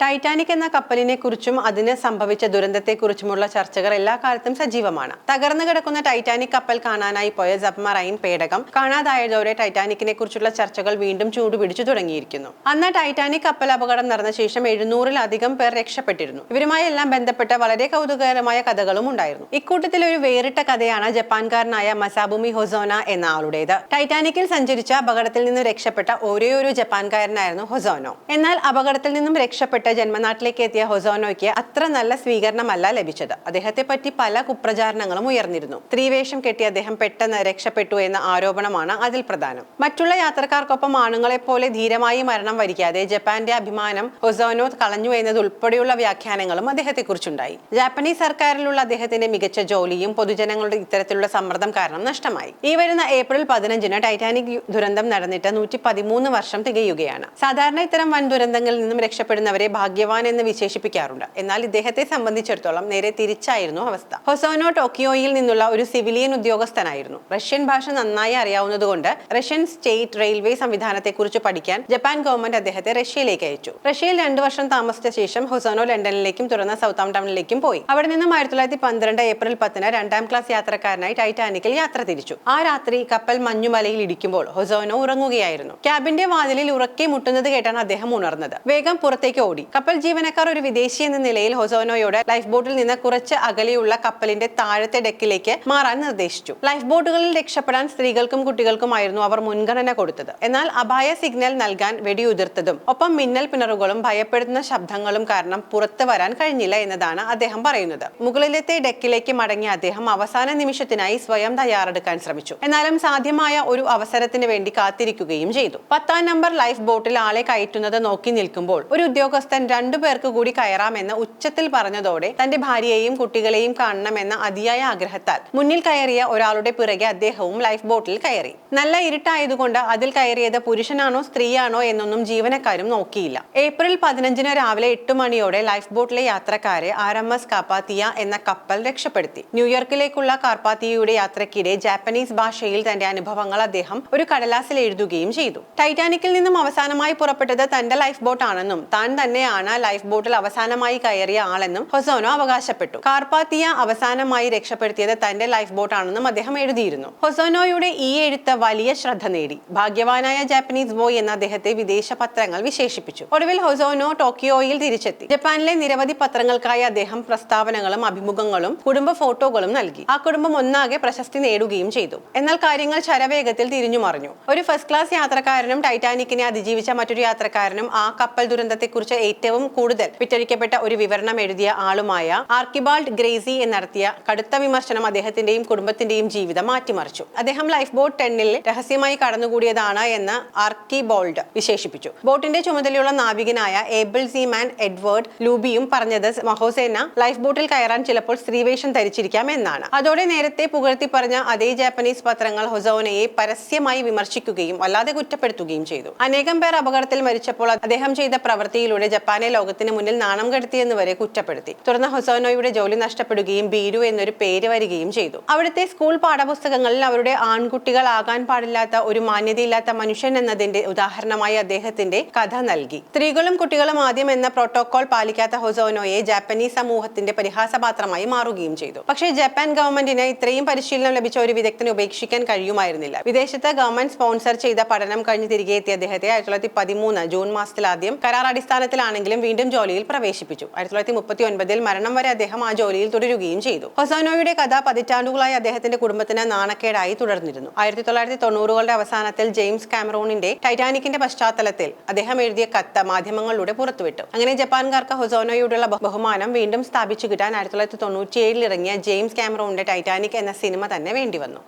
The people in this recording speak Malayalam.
ടൈറ്റാനിക് എന്ന കപ്പലിനെ കുറിച്ചും അതിന് സംഭവിച്ച ദുരന്തത്തെക്കുറിച്ചുമുള്ള ചർച്ചകൾ എല്ലാ കാലത്തും സജീവമാണ്. തകർന്നു കിടക്കുന്ന ടൈറ്റാനിക് കപ്പൽ കാണാനായി പോയ സബ്മറൈൻ പേടകം കാണാതായതോടെ ടൈറ്റാനിക്കിനെ കുറിച്ചുള്ള ചർച്ചകൾ വീണ്ടും ചൂടുപിടിച്ചു തുടങ്ങിയിരിക്കുന്നു. അന്ന് ടൈറ്റാനിക് കപ്പൽ അപകടം നടന്ന ശേഷം 700-ലധികം പേർ രക്ഷപ്പെട്ടിരുന്നു. ഇവരുമായി എല്ലാം ബന്ധപ്പെട്ട വളരെ കൗതുകകരമായ കഥകളും ഉണ്ടായിരുന്നു. ഇക്കൂട്ടത്തിൽ ഒരു വേറിട്ട കഥയാണ് ജപ്പാൻകാരനായ മസാബുമി ഹൊസോന എന്ന ആളുടേത്. ടൈറ്റാനിക്കിൽ സഞ്ചരിച്ച അപകടത്തിൽ നിന്ന് രക്ഷപ്പെട്ട ഒരേയൊരു ജപ്പാൻകാരനായിരുന്നു ഹൊസോനോ. എന്നാൽ അപകടത്തിൽ നിന്നും രക്ഷപ്പെട്ട ജന്മനാട്ടിലേക്ക് എത്തിയ ഹൊസോനോയ്ക്ക് അത്ര നല്ല സ്വീകരണമല്ല ലഭിച്ചത്. അദ്ദേഹത്തെ പറ്റി പല കുപ്രചാരണങ്ങളും ഉയർന്നിരുന്നു. സ്ത്രീവേഷം കെട്ടി അദ്ദേഹം പെട്ടെന്ന് രക്ഷപ്പെട്ടു എന്ന ആരോപണമാണ് അതിൽ പ്രധാനം. മറ്റുള്ള യാത്രക്കാർക്കൊപ്പം ആണുങ്ങളെ പോലെ ധീരമായി മരണം വരിക്കാതെ ജപ്പാന്റെ അഭിമാനം ഹൊസോനോ കളഞ്ഞു എന്നത് ഉൾപ്പെടെയുള്ള വ്യാഖ്യാനങ്ങളും അദ്ദേഹത്തെക്കുറിച്ചുണ്ടായി. ജാപ്പനീസ് സർക്കാരിലുള്ള അദ്ദേഹത്തിന്റെ മികച്ച ജോലിയും പൊതുജനങ്ങളുടെ ഇത്തരത്തിലുള്ള സമ്മർദ്ദം കാരണം നഷ്ടമായി. ഈ വരുന്ന ഏപ്രിൽ 15-ന് ടൈറ്റാനിക് ദുരന്തം നടന്നിട്ട് 113 വർഷം തികയുകയാണ്. സാധാരണ ഇത്തരം വൻ ദുരന്തങ്ങളിൽ നിന്നും രക്ഷപ്പെടുന്നവരെ ഭാഗ്യവാൻ എന്ന് വിശേഷിപ്പിക്കാറുണ്ട്. എന്നാൽ ഇദ്ദേഹത്തെ സംബന്ധിച്ചിടത്തോളം നേരെ തിരിച്ചായിരുന്നു അവസ്ഥ. ഹൊസോനോ ടോക്കിയോയിൽ നിന്നുള്ള ഒരു സിവിലിയൻ ഉദ്യോഗസ്ഥനായിരുന്നു. റഷ്യൻ ഭാഷ നന്നായി അറിയാവുന്നതുകൊണ്ട് റഷ്യൻ സ്റ്റേറ്റ് റെയിൽവേ സംവിധാനത്തെക്കുറിച്ച് പഠിക്കാൻ ജപ്പാൻ ഗവൺമെന്റ് അദ്ദേഹത്തെ റഷ്യയിലേക്ക് അയച്ചു. റഷ്യയിൽ 2 വർഷം താമസിച്ച ശേഷം ഹൊസോനോ ലണ്ടനിലേക്കും തുടർന്ന് സൗത്താംപ്ടണിലേക്കും പോയി. അവിടെ നിന്നും 1912 ഏപ്രിൽ 10-ന് 2ാം ക്ലാസ് യാത്രക്കാരനായി ടൈറ്റാനിക്കിൽ യാത്ര തിരിച്ചു. ആ രാത്രി കപ്പൽ മഞ്ഞുമലയിൽ ഇടിക്കുമ്പോൾ ഹൊസോനോ ഉറങ്ങുകയായിരുന്നു. ക്യാബിന്റെ വാതിലിൽ ഉറക്കെ മുട്ടുന്നത് കേട്ടാണ് അദ്ദേഹം ഉണർന്നത്. വേഗം പുറത്തേക്ക് ഓടി. കപ്പൽ ജീവനക്കാർ ഒരു വിദേശി എന്ന നിലയിൽ ഹൊസോനോയോട് ലൈഫ് ബോട്ടിൽ നിന്ന് കുറച്ച് അകലെയുള്ള കപ്പലിന്റെ താഴത്തെ ഡെക്കിലേക്ക് മാറാൻ നിർദ്ദേശിച്ചു. ലൈഫ് ബോട്ടുകളിൽ രക്ഷപ്പെടാൻ സ്ത്രീകൾക്കും കുട്ടികൾക്കുമായിരുന്നു അവർ മുൻഗണന കൊടുത്തത്. എന്നാൽ അപായ സിഗ്നൽ നൽകാൻ വെടിയുതിർത്തതും ഒപ്പം മിന്നൽ പിണറുകളും ഭയപ്പെടുത്തുന്ന ശബ്ദങ്ങളും കാരണം പുറത്തു വരാൻ കഴിഞ്ഞില്ല എന്നതാണ് അദ്ദേഹം പറയുന്നത്. മുകളിലത്തെ ഡെക്കിലേക്ക് മടങ്ങിയ അദ്ദേഹം അവസാന നിമിഷത്തിനായി സ്വയം തയ്യാറെടുക്കാൻ ശ്രമിച്ചു. എന്നാലും സാധ്യമായ ഒരു അവസരത്തിന് വേണ്ടി കാത്തിരിക്കുകയും ചെയ്തു. 10ാം നമ്പർ ലൈഫ് ബോട്ടിൽ ആളെ കയറ്റുന്നത് നോക്കി നിൽക്കുമ്പോൾ ഒരു ഉദ്യോഗസ്ഥൻ 2 പേർക്ക് കൂടി കയറാമെന്ന് ഉച്ചത്തിൽ പറഞ്ഞതോടെ തന്റെ ഭാര്യയെയും കുട്ടികളെയും കാണണമെന്ന അതിയായ ആഗ്രഹത്താൽ മുന്നിൽ കയറിയ ഒരാളുടെ പിറകെ അദ്ദേഹവും ലൈഫ് ബോട്ടിൽ കയറി. നല്ല ഇരുട്ടായതുകൊണ്ട് അതിൽ കയറിയത് പുരുഷനാണോ സ്ത്രീയാണോ എന്നൊന്നും ജീവനക്കാരും നോക്കിയില്ല. ഏപ്രിൽ 15-ന് രാവിലെ 8 മണിയോടെ ലൈഫ് ബോട്ടിലെ യാത്രക്കാരെ RMS കാർപാത്തിയ എന്ന കപ്പൽ രക്ഷപ്പെടുത്തി. ന്യൂയോർക്കിലേക്കുള്ള കാർപാത്തിയയുടെ യാത്രക്കിടെ ജാപ്പനീസ് ഭാഷയിൽ തന്റെ അനുഭവങ്ങൾ അദ്ദേഹം ഒരു കടലാസിൽ എഴുതുകയും ചെയ്തു. ടൈറ്റാനിക്കിൽ നിന്നും അവസാനമായി പുറപ്പെട്ടത് തന്റെ ലൈഫ് ബോട്ട് ആണെന്നും താൻ തന്നെയാണ് ലൈഫ് ബോട്ടിൽ അവസാനമായി കയറിയ ആളെന്നും ഹൊസോനോ അവകാശപ്പെട്ടു. കാർപാത്തിയ അവസാനമായി രക്ഷപ്പെടുത്തിയത് തന്റെ ലൈഫ് ബോട്ട് ആണെന്നും അദ്ദേഹം എഴുതിയിരുന്നു. ഹൊസോനോയുടെ ഈ എഴുത്ത് വലിയ ശ്രദ്ധ നേടി. ഭാഗ്യവാനായ ജാപ്പനീസ് ബോയ് എന്ന അദ്ദേഹത്തെ വിദേശ പത്രങ്ങൾ വിശേഷിപ്പിച്ചു. ഒടുവിൽ ഹൊസോനോ ടോക്കിയോയിൽ തിരിച്ചെത്തി. ജപ്പാനിലെ നിരവധി പത്രങ്ങൾക്കായി അദ്ദേഹം പ്രസ്താവനകളും അഭിമുഖങ്ങളും കുടുംബ ഫോട്ടോകളും നൽകി. ആ കുടുംബം ഒന്നാകെ പ്രശസ്തി നേടുകയും ചെയ്തു. എന്നാൽ കാര്യങ്ങൾ ശരവേഗത്തിൽ തിരിഞ്ഞു മറിഞ്ഞു. ഒരു ഫസ്റ്റ് ക്ലാസ് യാത്രക്കാരനും ടൈറ്റാനിക്കിനെ അതിജീവിച്ച മറ്റൊരു യാത്രക്കാരനും ആ കപ്പൽ ദുരന്തത്തെക്കുറിച്ച് ഏറ്റവും കൂടുതൽ വിറ്റഴിക്കപ്പെട്ട ഒരു വിവരണം എഴുതിയ ആളുമായ ആർക്കിബാൾഡ് ഗ്രേസി നടത്തിയ കടുത്ത വിമർശനം അദ്ദേഹത്തിന്റെയും കുടുംബത്തിന്റെയും ജീവിതം മാറ്റിമറിച്ചു. അദ്ദേഹം ലൈഫ് ബോട്ട് 10-ൽ രഹസ്യമായി കടന്നുകൂടിയതാണ് എന്ന് ആർക്കിബോൾഡ് വിശേഷിപ്പിച്ചു. ബോട്ടിന്റെ ചുമതലയുള്ള നാവികനായ ഏബിൾ സീമാൻ എഡ്വേർഡ് ലൂബിയും പറഞ്ഞത് ഹൊസോന ലൈഫ് ബോട്ടിൽ കയറാൻ ചിലപ്പോൾ സ്ത്രീവേഷം ധരിച്ചിരിക്കാം എന്നാണ്. അതോടെ നേരത്തെ പുകഴ്ത്തി പറഞ്ഞ അതേ ജാപ്പനീസ് പത്രങ്ങൾ ഹൊസോനയെ പരസ്യമായി വിമർശിക്കുകയും വല്ലാതെ കുറ്റപ്പെടുത്തുകയും ചെയ്തു. അനേകം പേർ അപകടത്തിൽ മരിച്ചപ്പോൾ അദ്ദേഹം ചെയ്ത പ്രവൃത്തിയിലൂടെ ജപ്പാനെ ലോകത്തിന് മുന്നിൽ നാണം കെടുത്തിയെന്ന് വരെ കുറ്റപ്പെടുത്തി. തുടർന്ന് ഹൊസോനോയുടെ ജോലി നഷ്ടപ്പെടുകയും ബീരു എന്നൊരു പേര് വരികയും ചെയ്തു. അവിടുത്തെ സ്കൂൾ പാഠപുസ്തകങ്ങളിൽ അവരുടെ ആൺകുട്ടികൾ ആകാൻ പാടില്ലാത്ത ഒരു മാന്യതയില്ലാത്ത മനുഷ്യൻ എന്നതിന്റെ ഉദാഹരണമായി അദ്ദേഹത്തിന്റെ കഥ നൽകി. സ്ത്രീകളും കുട്ടികളും ആദ്യം എന്ന പ്രോട്ടോകോൾ പാലിക്കാത്ത ഹൊസോനോയെ ജാപ്പനീസ് സമൂഹത്തിന്റെ പരിഹാസപാത്രമായി മാറുകയും ചെയ്തു. പക്ഷേ ജപ്പാൻ ഗവൺമെന്റിന് ഇത്രയും പരിശീലനം ലഭിച്ച ഒരു വിദഗ്ധനെ ഉപേക്ഷിക്കാൻ കഴിയുമായിരുന്നില്ല. വിദേശത്ത് ഗവൺമെന്റ് സ്പോൺസർ ചെയ്ത പഠനം കഴിഞ്ഞ് തിരികെ എത്തിയ അദ്ദേഹത്തെ 1913 ജൂൺ മാസത്തിൽ ആദ്യം കരാർ അടിസ്ഥാനത്തിലാണെങ്കിലും വീണ്ടും ജോലിയിൽ പ്രവേശിപ്പിച്ചു. 1939 മരണം വരെ അദ്ദേഹം ആ ജോലിയിൽ തുടരുകയും ചെയ്തു. ഹൊസോനോയുടെ കഥ പതിറ്റാണ്ടുകളായി അദ്ദേഹത്തിന്റെ കുടുംബത്തിന് നാണക്കേടായി തുടർന്നിരുന്നു. 1990-കളുടെ അവസാനത്തിൽ ജെയിംസ് കാമറൂണിന്റെ ടൈറ്റാനിക്കിന്റെ പശ്ചാത്തലത്തിൽ അദ്ദേഹം എഴുതിയ കത്ത് മാധ്യമങ്ങളിലൂടെ പുറത്തുവിട്ടു. അങ്ങനെ ജപ്പാൻകാർക്ക് ഹൊസോനോയോടുള്ള ബഹുമാനം വീണ്ടും സ്ഥാപിച്ചു കിട്ടാൻ 1997 ഇറങ്ങിയ ജെയിംസ് കാമറൂണിന്റെ ടൈറ്റാനിക് എന്ന സിനിമ തന്നെ വേണ്ടി വന്നു.